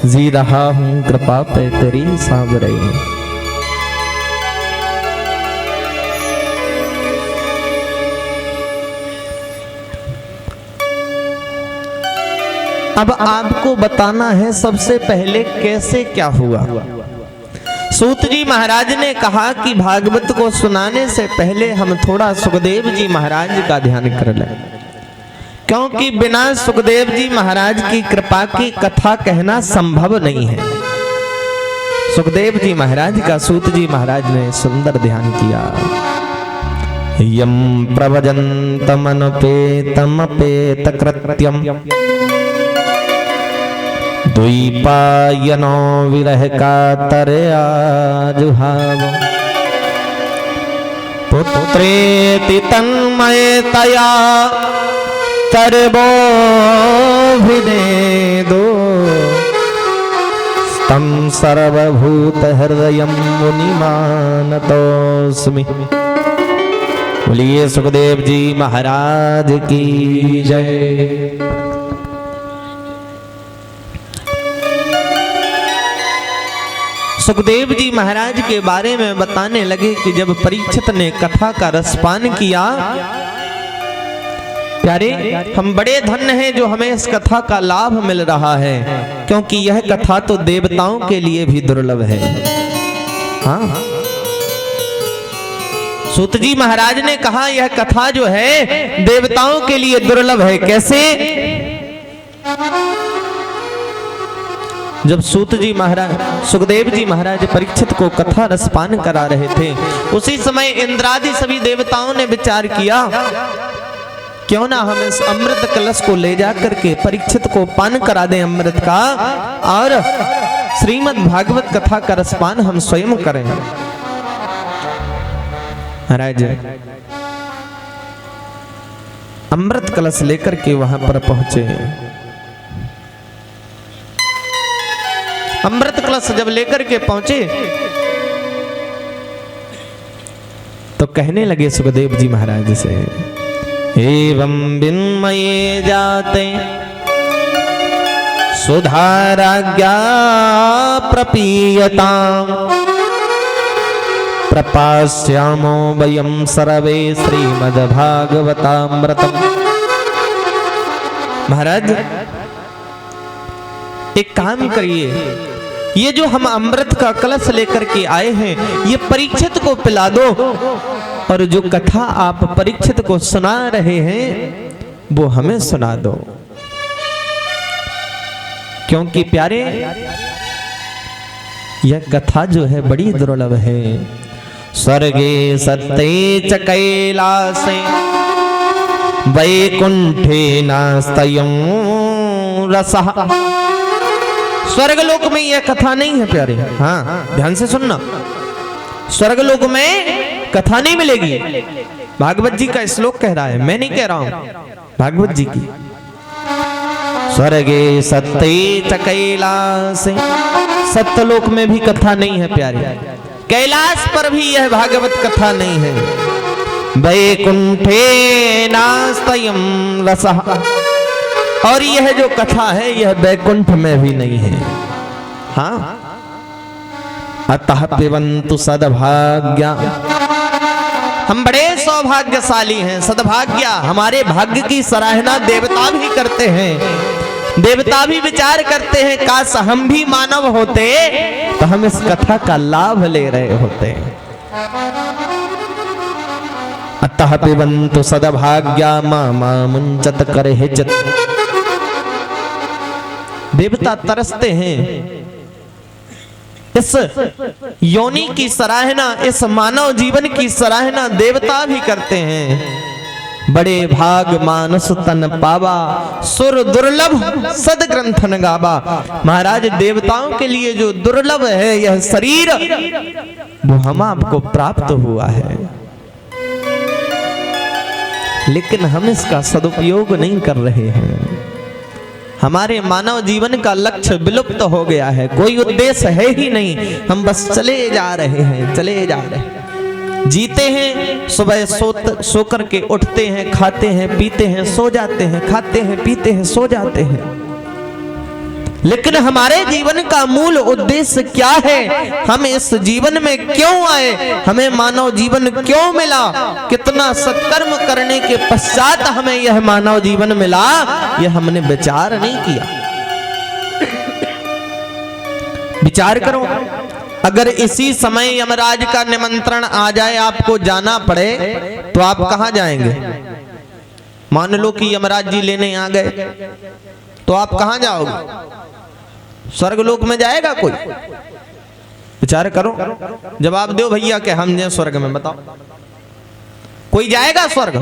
जी रहा हूँ कृपा पे तेरी सांवरे। अब आपको बताना है सबसे पहले कैसे क्या हुआ। सूत जी महाराज ने कहा कि भागवत को सुनाने से पहले हम थोड़ा सुखदेव जी महाराज का ध्यान कर लें, क्योंकि बिना सुखदेव जी महाराज की कृपा की कथा कहना संभव नहीं है। सुखदेव जी महाराज का सूत जी महाराज ने सुंदर ध्यान किया। यम प्रवजन्तमनुपेतमपेत कृत्यम द्वैपायनो विरह कातरया जुहाव पुत्रेति तन्मयतया सर्वोभिनेदो तं सर्वभूत हृदयं मुनिमानतोऽस्मि। बोलिए सुखदेव जी महाराज की जय। सुखदेव जी महाराज के बारे में बताने लगे कि जब परीक्षित ने कथा का रसपान किया, प्यारे हम बड़े धन्य हैं जो हमें इस कथा का लाभ मिल रहा है, क्योंकि यह कथा तो देवताओं के लिए भी दुर्लभ है। हाँ, सूत जी महाराज ने कहा यह कथा जो है देवताओं के लिए दुर्लभ है। कैसे? जब सूत जी महाराज सुखदेव जी महाराज परीक्षित को कथा रसपान करा रहे थे, उसी समय इंद्रादि सभी देवताओं ने विचार किया क्यों ना हम इस अमृत कलश को ले जाकर के परीक्षित को पान करा दें अमृत का, और श्रीमद् भागवत कथा का रसपान हम स्वयं करें। महाराज अमृत कलश लेकर के वहां पर पहुंचे। अमृत कलश जब लेकर के पहुंचे तो कहने लगे सुखदेव जी महाराज से, एवं विन्मये जाते सुधाराज्ञा प्रपीयताम् प्रपास्यामो वयं सर्वे श्रीमद्भागवतामृतम्। महाराज एक काम करिए, ये जो हम अमृत का कलश लेकर के आए हैं ये परीक्षित को पिला दो, और जो कथा आप परीक्षित को सुना रहे हैं वो हमें सुना दो। क्योंकि प्यारे यह कथा जो है बड़ी दुर्लभ है। स्वर्गे सत्ते च कैलासे वैकुंठे नास्तयं रसः। स्वर्गलोक में यह कथा नहीं है प्यारे। हाँ ध्यान से सुनना, स्वर्गलोक में कथा नहीं मिलेगी। भागवत जी का श्लोक कह रहा है, मैं नहीं कह रहा हूं, भागवत जी की। स्वर्गे सत्ते च कैलासे, सत्यलोक में भी कथा नहीं है प्यारे। कैलाश पर भी यह भागवत कथा नहीं है। वैकुंठे नास्तयं रसः, और यह जो कथा है यह वैकुंठ में भी नहीं है। हाँ, अतः पिबन्तु सद्भाग्या, हम बड़े सौभाग्यशाली हैं। सद्भाग्या, हमारे भाग्य की सराहना देवता भी करते हैं। देवता भी विचार करते हैं काश हम भी मानव होते तो हम इस कथा का लाभ ले रहे होते। अतः पिबन्तु सद्भाग्या मा मुञ्चत करहिचित्। देवता तरसते हैं इस योनि की सराहना, इस मानव जीवन की सराहना देवता भी करते हैं। बड़े भाग मानस तन पावा, सुर दुर्लभ सद ग्रंथन गावा। महाराज देवताओं के लिए जो दुर्लभ है यह शरीर वो हम आपको प्राप्त हुआ है, लेकिन हम इसका सदुपयोग नहीं कर रहे हैं। हमारे मानव जीवन का लक्ष्य विलुप्त हो गया है, कोई उद्देश्य है ही नहीं। हम बस चले जा रहे हैं, चले जा रहे हैं। जीते हैं, सुबह सो करके उठते हैं, खाते हैं, पीते हैं, सो जाते हैं, खाते हैं, पीते हैं, सो जाते हैं। लेकिन हमारे जीवन का मूल उद्देश्य क्या है, हम इस जीवन में क्यों आए, हमें मानव जीवन क्यों मिला, कितना सत्कर्म करने के पश्चात हमें यह मानव जीवन मिला, यह हमने विचार नहीं किया। विचार करो, अगर इसी समय यमराज का निमंत्रण आ जाए, आपको जाना पड़े, तो आप कहां जाएंगे? मान लो कि यमराज जी लेने आ गए, तो आप कहां जाओगे? स्वर्गलोक में जाएगा कोई? विचार करो, जवाब दो भैया कि हम जाए स्वर्ग में, बताओ कोई जाएगा स्वर्ग?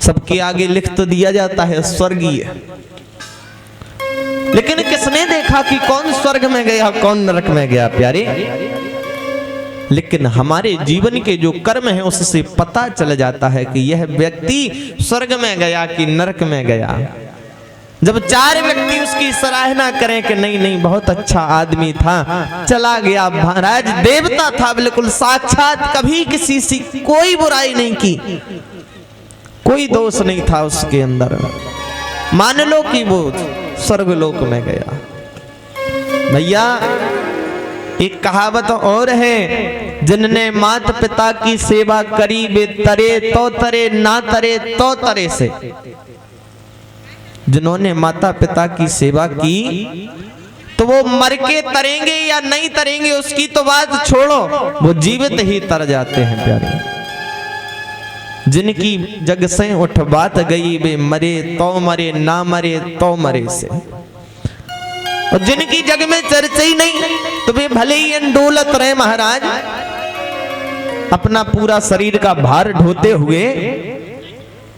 सबके आगे लिख तो दिया जाता है स्वर्गीय, लेकिन किसने देखा कि कौन स्वर्ग में गया कौन नरक में गया प्यारे? लेकिन हमारे जीवन के जो कर्म है उससे पता चल जाता है कि यह व्यक्ति स्वर्ग में गया कि नरक में गया। जब 4 व्यक्ति उसकी सराहना करें कि नहीं नहीं बहुत अच्छा आदमी था, चला गया, महाराज देवता था बिल्कुल साक्षात, कभी किसी से कोई बुराई नहीं की, कोई दोष नहीं था उसके अंदर, मान लो कि वो स्वर्गलोक में गया। भैया एक कहावत और है, जिनने माता पिता की सेवा करी वे तरे तो तरे, ना तरे तो तरे से। जिन्होंने माता पिता की सेवा की तो वो मर के तरेंगे या नहीं तरेंगे उसकी तो बात छोड़ो, वो जीवित ही तर जाते हैं प्यारे। जिनकी जग से उठ बात गई वे मरे तो मरे, ना मरे तो मरे से। और जिनकी जग में चर्चा ही नहीं तो वे भले ही अंडोलत रहे महाराज, अपना पूरा शरीर का भार ढोते हुए,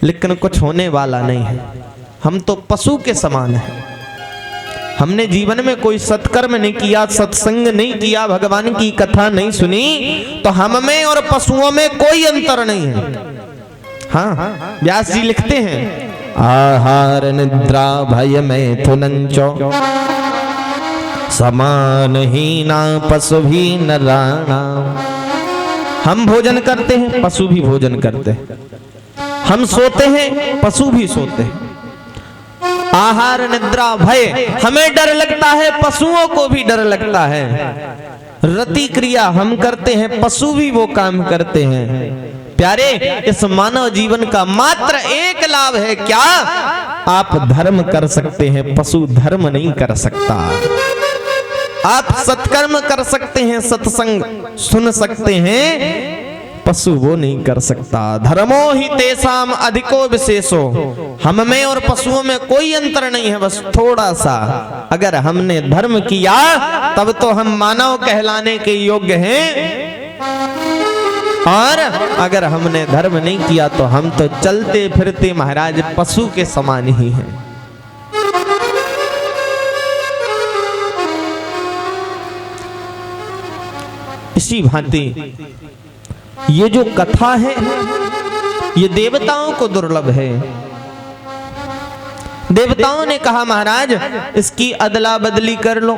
लेकिन कुछ होने वाला नहीं है। हम तो पशु के समान हैं, हमने जीवन में कोई सत्कर्म नहीं किया, सत्संग नहीं किया, भगवान की कथा नहीं सुनी, तो हम में और पशुओं में कोई अंतर नहीं है। हाँ, व्यास जी लिखते हैं, आहार निद्रा भय मैथुनंचो समान ही ना पशु भी नराणा। हम भोजन करते हैं, पशु भी भोजन करते हैं, हम सोते हैं, पशु भी सोते हैं। आहार निद्रा भय, हमें डर लगता है, पशुओं को भी डर लगता है। रति क्रिया हम करते हैं, पशु भी वो काम करते हैं। प्यारे, इस मानव जीवन का मात्र एक लाभ है, क्या? आप धर्म कर सकते हैं, पशु धर्म नहीं कर सकता। आप सत्कर्म कर सकते हैं, सत्संग सुन सकते हैं, पशु वो नहीं कर सकता। धर्मो ही तेसाम अधिको विशेषो, हम में और पशुओं में कोई अंतर नहीं है, बस थोड़ा सा। अगर हमने धर्म किया तब तो हम मानव कहलाने के योग्य हैं, और अगर हमने धर्म नहीं किया तो हम तो चलते फिरते महाराज पशु के समान ही हैं। इसी भांति ये जो कथा है ये देवताओं को दुर्लभ है। देवताओं ने कहा महाराज इसकी अदला बदली कर लो।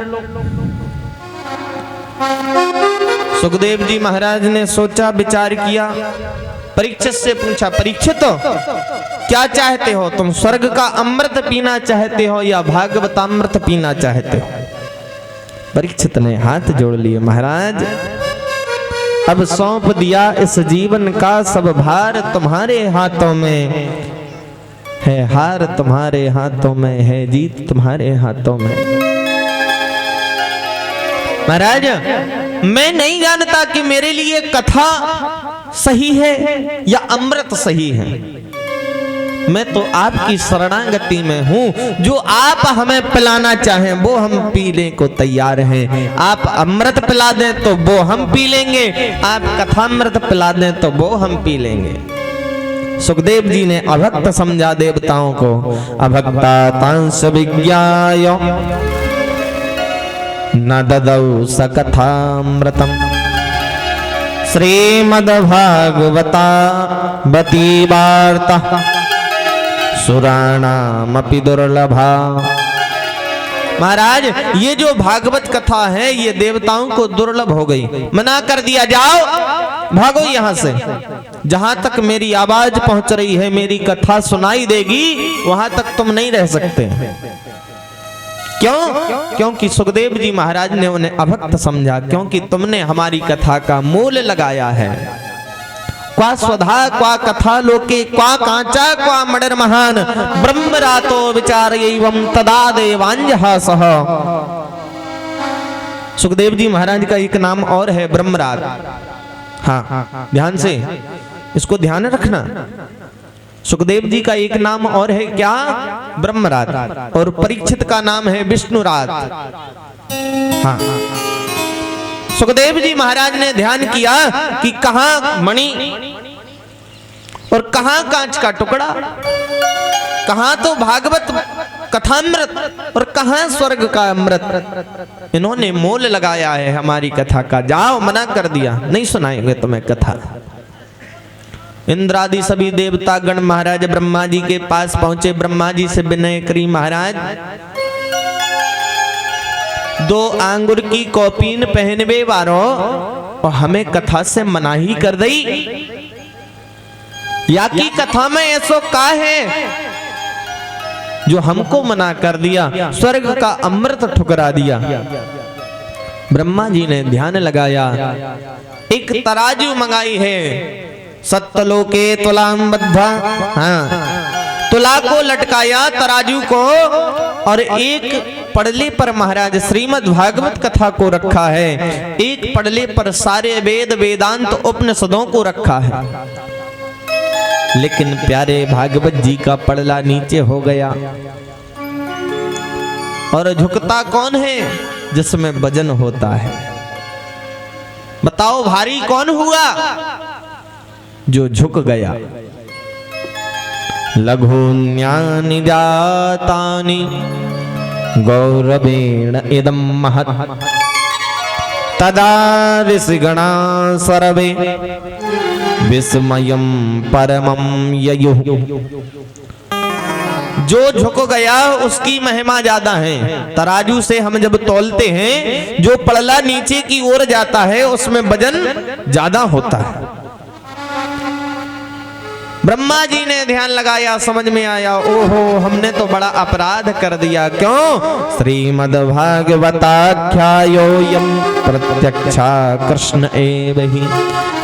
सुखदेव जी महाराज ने सोचा, विचार किया, परीक्षित से पूछा, परीक्षित क्या चाहते हो तुम? स्वर्ग का अमृत पीना चाहते हो या भागवतामृत पीना चाहते हो? परीक्षित ने हाथ जोड़ लिए, महाराज अब सौंप दिया इस जीवन का सब भार तुम्हारे हाथों में है, हार तुम्हारे हाथों में है, जीत तुम्हारे हाथों में। महाराज मैं नहीं जानता कि मेरे लिए कथा सही है या अमृत सही है, मैं तो आपकी शरणागति में हूं। जो आप हमें पिलाना चाहें वो हम पीने को तैयार हैं। आप अमृत पिला दें तो वो हम पी लेंगे, आप कथामृत पिला दें तो वो हम पी लेंगे। सुखदेव जी ने अभक्त समझा देवताओं को, अभक्ता तांस विज्ञाय न ददौ सकथामृतम श्रीमद्भागवता बती वार्ता सुराणामपि दुर्लभा महाराज ये जो भागवत कथा है ये देवताओं को दुर्लभ हो गई, मना कर दिया, जाओ भागो यहां से। जहां तक मेरी आवाज पहुंच रही है, मेरी कथा सुनाई देगी, वहां तक तुम नहीं रह सकते। क्यों? क्योंकि सुखदेव जी महाराज ने उन्हें अभक्त समझा, क्योंकि तुमने हमारी कथा का मूल लगाया है। क्वा स्वधा क्वा कथा लोके क्वा कांचा क्वा मडर महान ब्रह्म रातो विचार एवं तदा देवांजहासः। सुखदेव जी महाराज का एक नाम और है ब्रह्मरात। हाँ, ध्यान से इसको ध्यान रखना। सुखदेव जी का एक नाम और है क्या? ब्रह्मरात। और परीक्षित का नाम है विष्णुरात। हाँ, सुखदेव जी महाराज ने ध्यान किया कि कहां मणि और कहां कांच का टुकड़ा, कहां तो भागवत कथामृत और कहां स्वर्ग का अमृत। इन्होंने मोल लगाया है हमारी कथा का। जाओ, मना कर दिया, नहीं सुनाएंगे तुम्हें कथा। इंद्रादि सभी देवता गण महाराज ब्रह्मा जी के पास पहुंचे। ब्रह्मा जी से विनय करी, महाराज 2 आंगुर की कौपीन पहनवे वारो और हमें कथा से मना ही कर दई। या की कथा में ऐसो का है जो हमको मना कर दिया, स्वर्ग का अमृत ठुकरा दिया। ब्रह्मा जी ने ध्यान लगाया, एक तराजू मंगाई है, सत्तलोके तुलाम बद्धा। हाँ, तुला को लटकाया तराजू को, और एक पड़ले पर महाराज श्रीमद् भागवत कथा को रखा है, एक पड़ले पर सारे वेद वेदांत उपनिषदों को रखा है। लेकिन प्यारे भागवत जी का पड़ला नीचे हो गया, और झुकता कौन है? जिसमें वजन होता है। बताओ भारी कौन हुआ? जो झुक गया। लघुन्यानि जातानि गौरवेण इदं महत् तदा ऋषिगणा सर्वे विस्मयं परमं ययुः। जो झुक गया उसकी महिमा ज्यादा है। तराजू से हम जब तौलते हैं, जो पड़ला नीचे की ओर जाता है उसमें वजन ज्यादा होता है। ब्रह्मा जी ने ध्यान लगाया, समझ में आया, ओहो हमने तो बड़ा अपराध कर दिया। क्यों? श्रीमद् भागवताख्यायोऽयं प्रत्यक्षा कृष्ण एव हि।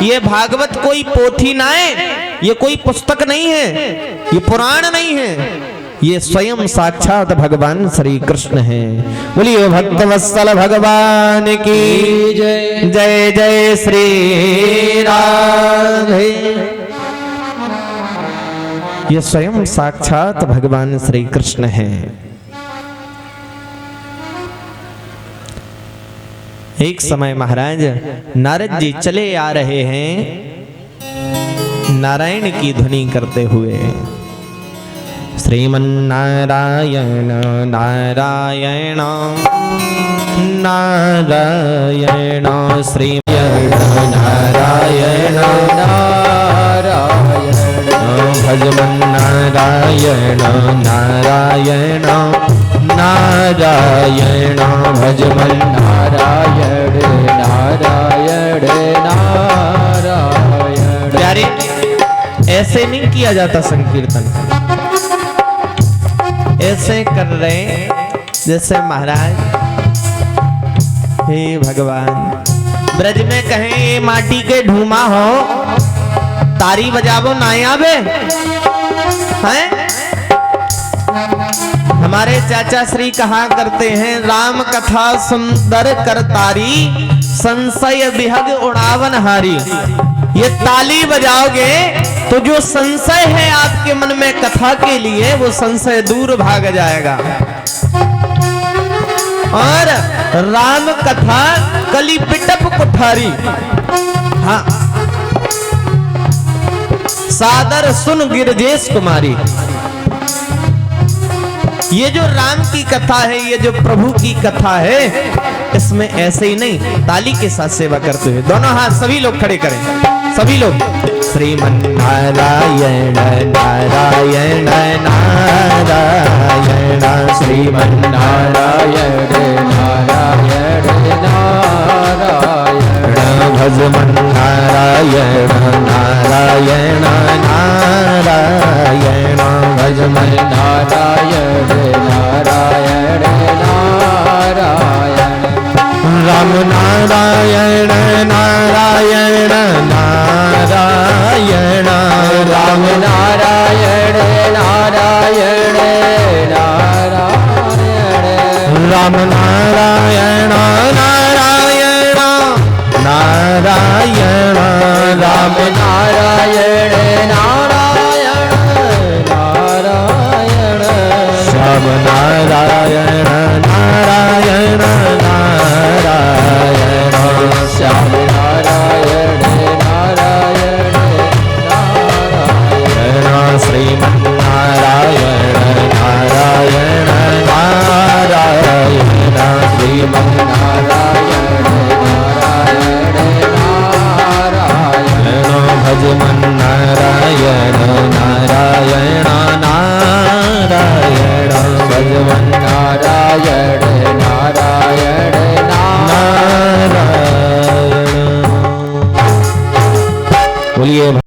ये भागवत कोई पोथी ना है, ये कोई पुस्तक नहीं है, ये पुराण नहीं है, ये स्वयं साक्षात भगवान श्री कृष्ण है। बोलिए भक्तवत्सल भगवान की जय। जय जय श्री राधे। ये स्वयं साक्षात भगवान श्री कृष्ण है। एक समय महाराज नारद जी चले आ रहे हैं नारायण की ध्वनि करते हुए। श्रीमन्नारायण नारायण नारायण श्रीमन् नारायण नारायण भजमन्नारायण नारायण नारायण भजमन्नारायण नारायण नारायण। प्यारे, ऐसे नहीं किया जाता संकीर्तन, ऐसे कर रहे जैसे महाराज हे भगवान ब्रज में कहें माटी के ढूमा हो, तारी बजावो ना आवे हैं। हमारे चाचा श्री कहा करते हैं, राम कथा सुंदर कर तारी संशय विहग उड़ावन हारी। ये ताली बजाओगे तो जो संशय है आपके मन में कथा के लिए, वो संशय दूर भाग जाएगा। और राम कथा कली पिटप कुठारी। हाँ, सादर सुन गिरजेश कुमारी। ये जो राम की कथा है, ये जो प्रभु की कथा है, इसमें ऐसे ही नहीं, ताली के साथ सेवा करते हुए दोनों हाथ सभी लोग खड़े करें, सभी लोग। श्रीमन्नारायण नारायण नारायण श्रीमन्नारायण नारायण नारायण नारायण राम नारायण नारायण नारायण राम नारायण नारायण नारायण राम नारायण नारायण नारायण श्याम नारायण नारायण नारायण श्याम नारायण नारायण नारायण श्रीमन्नारायण नारायण नारायण श्रीमन्नारायण नारायण नारायण भजमन्नारायण नारायण नारायण भजमन्नारायण नारायण नारायण बोलिए।